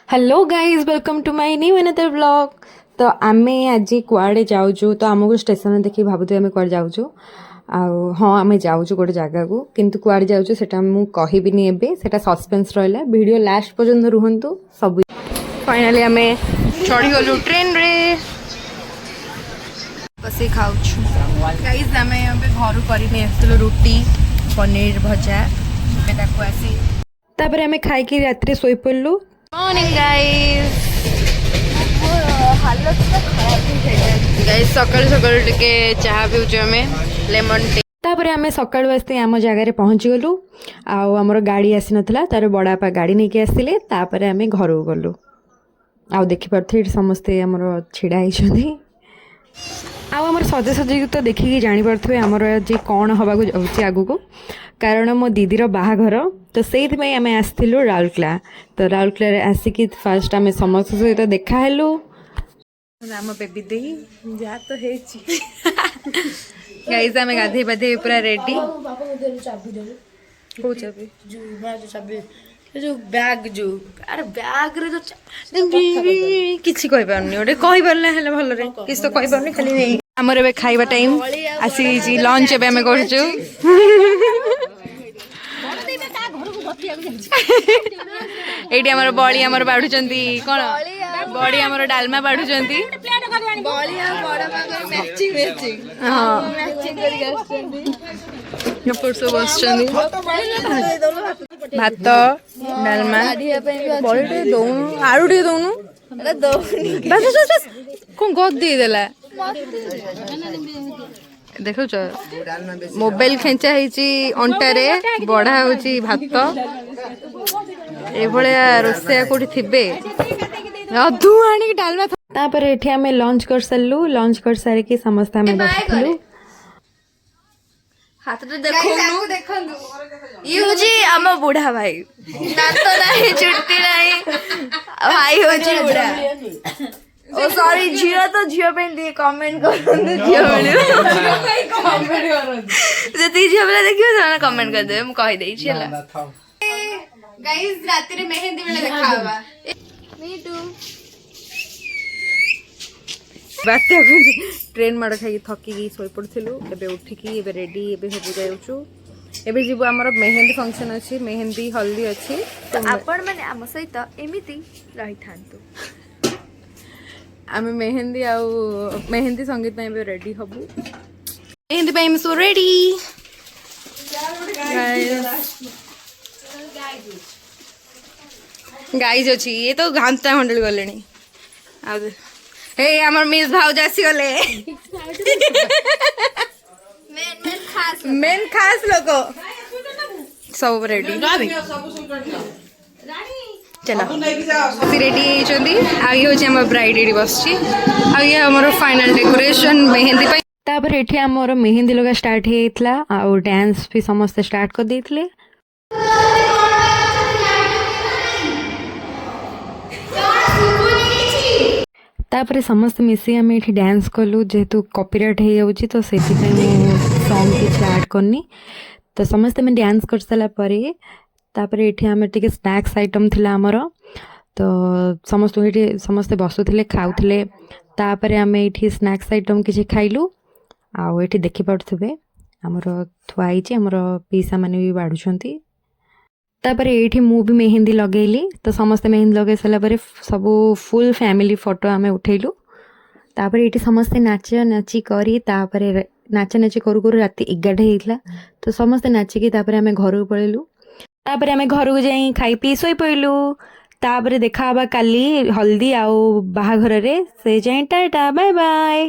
Hello guys welcome to my new another vlog. तो आम आज कुआड़े जाऊँ तो आमको स्टेशन देखिए भावुँ आम कुआड़े जाऊँ हाँ आम जाऊँ गोटे जगह को किंतु कुआड़े जाऊँ सेटा मु कहबिनी एबे सेटा सस्पेंस रहा वीडियो लास्ट पर्यंत रुहंतु सब। फाइनली आम चढ़ी गलु ट्रेन रे बस खाऊ गाइज आम घर कर रुटी पनीर भजा आसी तापर आम खाई रात शोई पड़लु। मॉर्निंग गाइस हालत तो खराब गाइस सकाल सकाल टिके चाहा पिउछु हमें लेमन टी तापर आम सकाळु आस्ते आम जगार पहुँची गलु आमर गाड़ी आसी नथला तार बड़ापा गाड़ी नहीं आसिले तापर आम घर गलु आउ देखि पारथि समस्ते आमर छिड़ा होइछथि आमर सजासजी तो देखिकी जानी पारे आमर आज कौन हवा जाऊँगी आगू कारण मो दीदीर बाहाघर तो से आम आसलु राउरकेला तो राउरकेला आसिकी फास्ट आम समस्त सहित देखालु आम बेबी दे जा तो गाइस आम गाधे पाधे पूरा रेडी कौ चाबी जो बैग जो अरे बैग रे जो किसी कहि पारनी ओटे कहि परले हेले भलो रे किछ तो कहि पारनी खाली नहीं हमर एबे खाइबा टाइम आसी जी लंच एबे हमें करछु एडी हमर बॉडी हमर बाढुचंती कोन बॉडी हमर डालमा बाढुचंती बॉडी हम बड़ा पाकर मैचिंग मैचिंग हां मैचिंग करी आछंती नपुर सब बसचंती भात डालमा बॉडी दोनु आरु टे दोनु अरे दोनु बस बस बस कोन गद दे देला देखो मोबाइल खेचा अंटारे बढ़ा होची भात ए रोसैया कोठी थिबे अधु आनी डालमा तापर एठी हमें लंच कर सल्लु लंच कर सारे की समस्त हमें बसलु हाथ तो देखो यूजी हम बुढ़ा भाई दांत नहीं चुटती नहीं भाई होची बुढ़ा ओ सॉरी झियो तो झियो पे दिए कमेंट करन झियो मिलियो कमेंट करन जति झियो वाला देखियो ना कमेंट कर दे हम कहि देई छला गाइस रात रे मेहंदी वाला देखावा मी टू बाते ट्रेन माड़ खाई थकी सोई पड़थिलु एबे उठिकी एबे रेडी एबे सब जाउछु एबे जीव हमर मेहंदी फंक्शन अछि मेहंदी हल्दी अछि तो आपण माने हम सहित एमिति रही थांतु आम मेहंदी आउ मेहंदी संगीत में रेडी हबु मेहंदी पे हम सो रेडी गाइज अछि ये तो घांटा हंडल गलेनी आ हे हमर मिस भाउज आसी गले मेन खास लोको सब रेडी चला रेडी होती ब्राइड एडी बस फाइनल डेकोरेशन मेहंदी तापर एठी हमर मेहंदी लगा स्टार्ट हेतला आ डांस भी समस्त स्टार्ट कर देथिले तापर समस्त मिसी आम एठी डांस कलु जेहेतु कॉपीराइट हो जाउची तो सेति सॉन्ग किछ ऐड करनी तो समस्त में डांस कर साला परे तापर एठी हमें टिके स्नैक्स आइटम थिला हमर तो समस्त एठी समस्त बसुथिले खाउथिले तापर हमें एठी स्नैक्स आइटम किछि खाइलु आ एठी देखि पड़थबे हमर थुआई जे हमर पीसा माने भी बाढुछंती तापर एठी मु भी मेहंदी लगेली तो समस्त मेहंदी लगे साला परे सब फुल फैमिली फोटो हमें उठेलु तापर एठी समस्त नाच नाची करी तापर नाच नाची करू करू राति 11 हेइतला तो समस्त नाचिकी तापर हमें घर पळेलु तापर आम घर को जाई खाई पी सोई पड़लु तापर देखा काली हल्दी आउ बाहाघर रे से जाए टाटा बाय बाय।